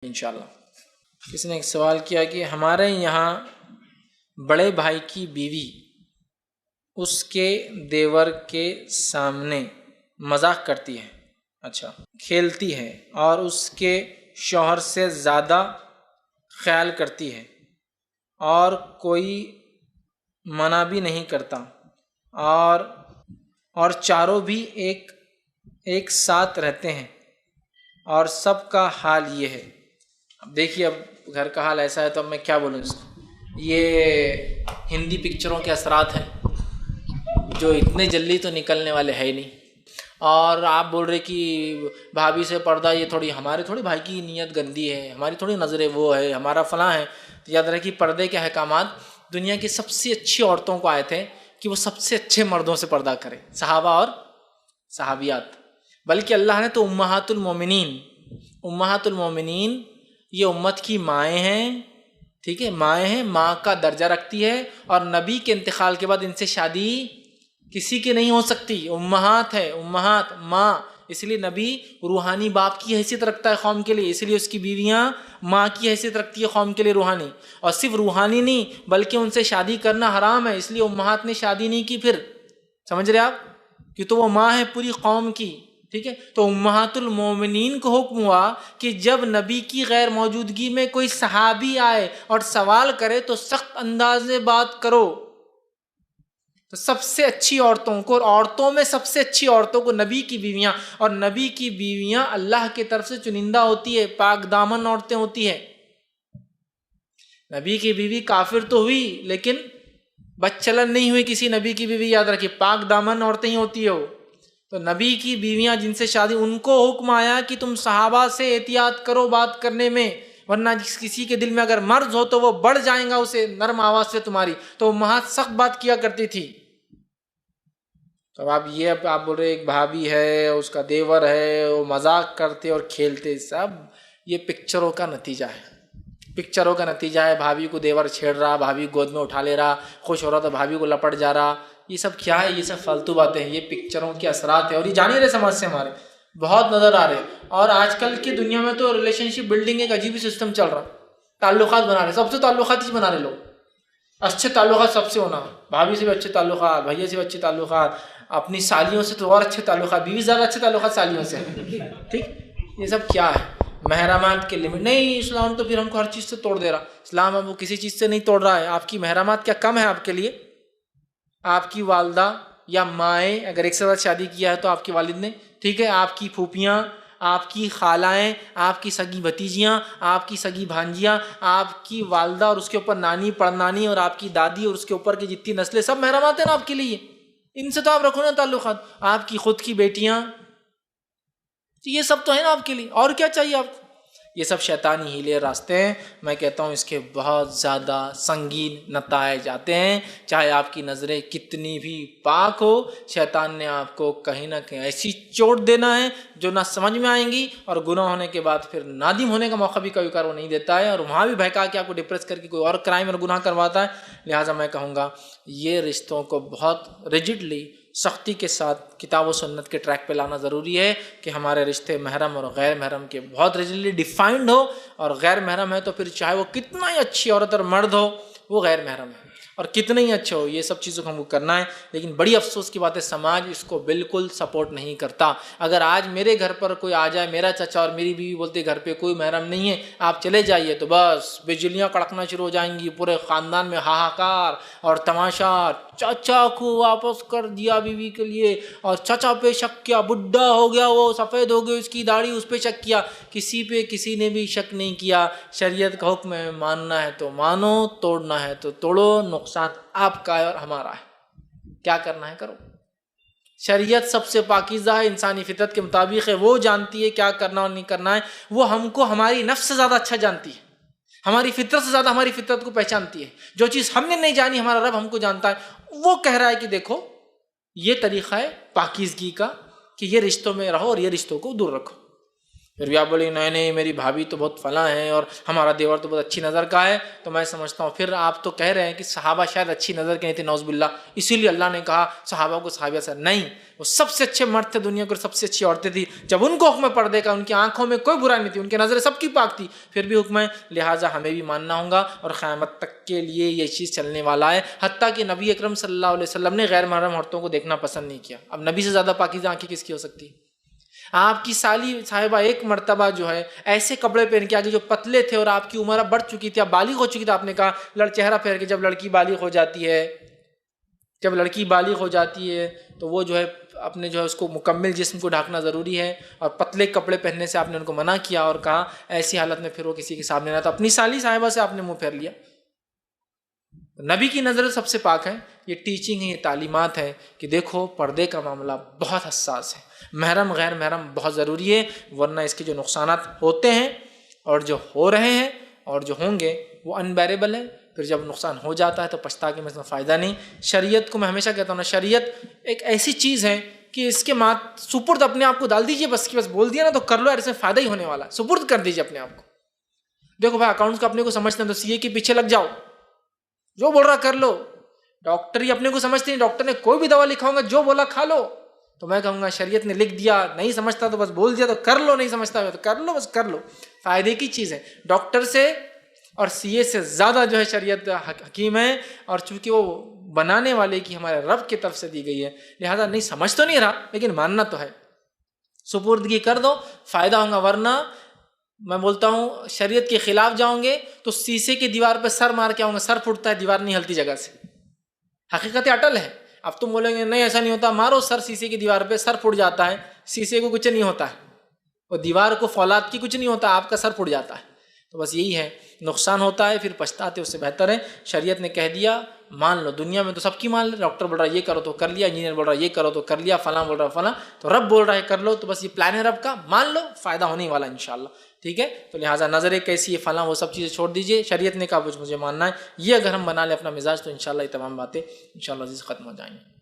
انشاءاللہ۔ کسی نے ایک سوال کیا کہ ہمارے یہاں بڑے بھائی کی بیوی اس کے دیور کے سامنے مذاق کرتی ہے، اچھا کھیلتی ہے اور اس کے شوہر سے زیادہ خیال کرتی ہے اور کوئی منع بھی نہیں کرتا اور چاروں بھی ایک ساتھ رہتے ہیں اور سب کا حال یہ ہے۔ اب دیکھیے، اب گھر کا حال ایسا ہے تو اب میں کیا بولوں اس کو۔ یہ ہندی پکچروں کے اثرات ہیں جو اتنے جلدی تو نکلنے والے ہے ہی نہیں۔ اور آپ بول رہے کہ بھابھی سے پردہ، یہ ہمارے تھوڑی بھائی کی نیت گندی ہے، ہماری تھوڑی نظریں وہ ہے، ہمارا فلاں ہے۔ تو یاد رکھیے پردے کے احکامات دنیا کی سب سے اچھی عورتوں کو آئے تھے کہ وہ سب سے اچھے مردوں سے پردہ کرے، صحابہ اور صحابیات۔ بلکہ اللہ نے تو امہات المومنین یہ امت کی مائیں ہیں، ٹھیک ہے، مائیں ہیں، ماں کا درجہ رکھتی ہے، اور نبی کے انتقال کے بعد ان سے شادی کسی کی نہیں ہو سکتی۔ امہات ہے، امہات، ماں، اس لیے نبی روحانی باپ کی حیثیت رکھتا ہے قوم کے لیے، اس لیے اس کی بیویاں ماں کی حیثیت رکھتی ہے قوم کے لیے روحانی، اور صرف روحانی نہیں بلکہ ان سے شادی کرنا حرام ہے، اس لیے امہات نے شادی نہیں کی۔ پھر سمجھ رہے آپ کہ تو وہ ماں ہے پوری قوم کی، ٹھیک ہے۔ تو امہات المومنین کو حکم ہوا کہ جب نبی کی غیر موجودگی میں کوئی صحابی آئے اور سوال کرے تو سخت انداز میں بات کرو۔ تو سب سے اچھی عورتوں کو، اور عورتوں میں سب سے اچھی عورتوں کو نبی کی بیویاں، اور نبی کی بیویاں اللہ کی طرف سے چنندہ ہوتی ہے، پاک دامن عورتیں ہوتی ہیں۔ نبی کی بیوی کافر تو ہوئی لیکن بدچلن نہیں ہوئی کسی نبی کی بیوی، یاد رکھیے پاک دامن عورتیں ہی ہوتی ہو۔ تو نبی کی بیویاں جن سے شادی، ان کو حکم آیا کہ تم صحابہ سے احتیاط کرو بات کرنے میں، ورنہ کسی کے دل میں اگر مرض ہو تو وہ بڑھ جائیں گا اسے نرم آواز سے تمہاری۔ تو امہات سخت بات کیا کرتی تھی۔ تو اب آپ بول رہے ایک بھابھی ہے، اس کا دیور ہے، وہ مذاق کرتے اور کھیلتے، سب یہ پکچروں کا نتیجہ ہے، پکچروں کا نتیجہ ہے۔ بھابھی کو دیور چھیڑ رہا، بھابھی گود میں اٹھا لے رہا، خوش ہو رہا تو بھابھی کو لپٹ جا رہا، یہ سب کیا ہے؟ یہ سب فالتو باتیں ہیں، یہ پکچروں کے اثرات ہیں، اور یہ جان ہی رہے سماج سے ہمارے بہت نظر آ رہے۔ اور آج کل کی دنیا میں تو ریلیشن شپ بلڈنگ ایک عجیب سسٹم چل رہا، تعلقات بنا رہے، سب سے تعلقات ہی بنا رہے لوگ، اچھے تعلقات سب سے ہونا، بھابھی سے بھی اچھے تعلقات، بھیا سے بھی اچھے تعلقات، اپنی سالیوں سے تو اور اچھے تعلقات، بیوی زیادہ اچھے تعلقات سالیوں سے، ٹھیک۔ یہ سب کیا ہے؟ محرمات کے لمٹ نہیں، اسلام تو پھر ہم کو ہر چیز سے توڑ دے رہا۔ اسلام اب وہ کسی چیز سے نہیں توڑ رہا ہے۔ آپ کی محرمات کیا کم ہے آپ کے لیے؟ آپ کی والدہ یا مائیں، اگر ایک ساتھ شادی کیا ہے تو آپ کے والد نے، ٹھیک ہے، آپ کی پھوپھیاں، آپ کی خالائیں، آپ کی سگی بھتیجیاں، آپ کی سگی بھانجیاں، آپ کی والدہ اور اس کے اوپر نانی پڑنانی، اور آپ کی دادی اور اس کے اوپر کی جتنی نسلیں، سب محرمات ہیں نا آپ کے لیے، ان سے تو آپ رکھو نا تعلقات۔ آپ کی خود کی بیٹیاں، یہ سب تو ہے نا آپ کے لیے، اور کیا چاہیے آپ کو؟ یہ سب شیطانی ہیلے راستے ہیں۔ میں کہتا ہوں اس کے بہت زیادہ سنگین نتائج آتے ہیں، چاہے آپ کی نظریں کتنی بھی پاک ہو، شیطان نے آپ کو کہیں نہ کہیں ایسی چوٹ دینا ہے جو نہ سمجھ میں آئیں گی، اور گناہ ہونے کے بعد پھر نادم ہونے کا موقع بھی کبھی کبھار وہ نہیں دیتا ہے، اور وہاں بھی بہکا کے آپ کو ڈپریس کر کے کوئی اور کرائم اور گناہ کرواتا ہے۔ لہٰذا میں کہوں گا یہ رشتوں کو بہت ریجڈلی، سختی کے ساتھ کتاب و سنت کے ٹریک پہ لانا ضروری ہے کہ ہمارے رشتے محرم اور غیر محرم کے بہت ریجڈلی ڈیفائنڈ ہو، اور غیر محرم ہے تو پھر چاہے وہ کتنا ہی اچھی عورت اور مرد ہو وہ غیر محرم ہے، اور کتنے ہی اچھے ہو، یہ سب چیزوں کو ہم کو کرنا ہے۔ لیکن بڑی افسوس کی بات ہے سماج اس کو بالکل سپورٹ نہیں کرتا۔ اگر آج میرے گھر پر کوئی آ جائے، میرا چچا اور میری بیوی بولتے گھر پہ کوئی محرم نہیں ہے، آپ چلے جائیے، تو بس بجلیاں کڑکنا شروع ہو جائیں گی، پورے خاندان میں ہاہاکار اور تماشا، چچا کو واپس کر دیا بیوی کے لیے، اور چچا پہ شک کیا، بڈھا ہو گیا، وہ سفید ہو گئی اس کی داڑھی، اس پہ شک کیا۔ کسی پہ کسی نے بھی شک نہیں کیا۔ شریعت کا حکم ہے، ماننا ہے تو مانو، توڑنا ہے تو توڑو، نقصان آپ کا ہے اور ہمارا ہے، کیا کرنا ہے کرو۔ شریعت سب سے پاکیزہ ہے، انسانی فطرت کے مطابق ہے، وہ جانتی ہے کیا کرنا اور نہیں کرنا ہے، وہ ہم کو ہماری نفس سے زیادہ اچھا جانتی ہے، ہماری فطرت سے زیادہ ہماری فطرت کو پہچانتی ہے۔ جو چیز ہم نے نہیں جانی ہمارا رب ہم کو جانتا ہے۔ وہ کہہ رہا ہے کہ دیکھو یہ طریقہ ہے پاکیزگی کا کہ یہ رشتوں میں رہو اور یہ رشتوں کو دور رکھو۔ پھر بھی آپ بولیں نہیں نہیں میری بھابھی تو بہت فلاں ہیں اور ہمارا دیور تو بہت اچھی نظر کا ہے، تو میں سمجھتا ہوں پھر آپ تو کہہ رہے ہیں کہ صحابہ شاید اچھی نظر کے نہیں تھے، نعوذ باللہ، اسی لیے اللہ نے کہا صحابہ کو صحابیہ سے نہیں، وہ سب سے اچھے مرد تھے دنیا کے، سب سے اچھی عورتیں تھیں، جب ان کو حکم پردے کا، ان کی آنکھوں میں کوئی برائی نہیں تھی، ان کی نظریں سب کی پاک تھی، پھر بھی حکم ہے، لہٰذا ہمیں بھی ماننا ہوگا اور قیامت تک کے لیے یہ چیز چلنے والا ہے۔ حتیٰ کہ نبی اکرم صلی اللہ علیہ وسلم نے غیر محرم عورتوں کو دیکھنا پسند نہیں کیا۔ اب نبی سے زیادہ پاکیزہ آنکھیں کس کی ہو سکتی؟ آپ کی سالی صاحبہ ایک مرتبہ جو ہے ایسے کپڑے پہن کے آگے جو پتلے تھے اور آپ کی عمر بڑھ چکی تھی، آپ بالغ ہو چکی تھی، آپ نے کہا چہرہ پھیر کے جب لڑکی بالغ ہو جاتی ہے، جب لڑکی بالغ ہو جاتی ہے تو وہ جو ہے اپنے جو ہے اس کو مکمل جسم کو ڈھانکنا ضروری ہے، اور پتلے کپڑے پہننے سے آپ نے ان کو منع کیا اور کہا ایسی حالت میں پھر وہ کسی کے سامنے نہ، تو اپنی سالی صاحبہ سے آپ نے منہ پھیر لیا۔ نبی کی نظر سب سے پاک ہے۔ یہ ٹیچنگ ہے، یہ تعلیمات ہے کہ دیکھو پردے کا معاملہ بہت حساس ہے، محرم غیر محرم بہت ضروری ہے، ورنہ اس کے جو نقصانات ہوتے ہیں اور جو ہو رہے ہیں اور جو ہوں گے وہ انبیریبل ہے، پھر جب نقصان ہو جاتا ہے تو پچھتا کے میں اس میں فائدہ نہیں۔ شریعت کو میں ہمیشہ کہتا ہوں نا، شریعت ایک ایسی چیز ہے کہ اس کے سپرد اپنے آپ کو ڈال دیجئے، بس بول دیا نا تو کر لو، ایسے فائدہ ہی ہونے والا ہے، سپرد کر دیجئے اپنے آپ کو۔ دیکھو بھائی اکاؤنٹس کو اپنے کو سمجھتے ہیں تو سی اے کے پیچھے لگ جاؤ، جو بول رہا کر لو۔ ڈاکٹر ہی اپنے کو سمجھتے ہیں، ڈاکٹر نے کوئی بھی دوا لکھا ہوگا جو بولا کھا لو، تو میں کہوں گا شریعت نے لکھ دیا، نہیں سمجھتا تو بس بول دیا تو کر لو، نہیں سمجھتا تو کر لو، بس کر لو، فائدے کی چیز ہے۔ ڈاکٹر سے اور سی اے سے زیادہ جو ہے شریعت حکیم ہے، اور چونکہ وہ بنانے والے کی ہمارے رب کی طرف سے دی گئی ہے، لہذا نہیں سمجھ تو نہیں رہا لیکن ماننا تو ہے، سپردگی کر دو، فائدہ ہوگا۔ ورنہ میں بولتا ہوں شریعت کے خلاف جاؤں گے تو شیشے کی دیوار پہ سر مار کے آؤں گا، سر پھوٹتا ہے، دیوار نہیں ہلتی جگہ سے، حقیقت اٹل ہے۔ اب تم بولیں گے نہیں ایسا نہیں ہوتا، مارو سر شیشے کی دیوار پہ، سر پھوٹ جاتا ہے، شیشے کو کچھ نہیں ہوتا ہے، اور دیوار کو فولاد کی کچھ نہیں ہوتا، آپ کا سر پھوٹ جاتا ہے۔ تو بس یہی ہے، نقصان ہوتا ہے پھر پچھتاتے، اس سے بہتر ہے شریعت نے کہہ دیا مان لو۔ دنیا میں تو سب کی مان لے، ڈاکٹر بول رہا ہے یہ کرو تو کر لیا، انجینئر بول رہا ہے یہ کرو تو کر لیا، فلاں بول رہا ہے فلاں، تو رب بول رہا ہے کر لو، تو بس یہ پلان ہے رب کا، مان لو، فائدہ ہونے والا انشاءاللہ، ٹھیک ہے۔ تو لہٰذا نظریں کیسی ہے فلاں وہ سب چیزیں چھوڑ دیجئے، شریعت نے کہا مجھے ماننا ہے، یہ اگر ہم بنا لیں اپنا مزاج تو انشاءاللہ یہ تمام باتیں انشاءاللہ عزیز ختم ہو جائیں گی۔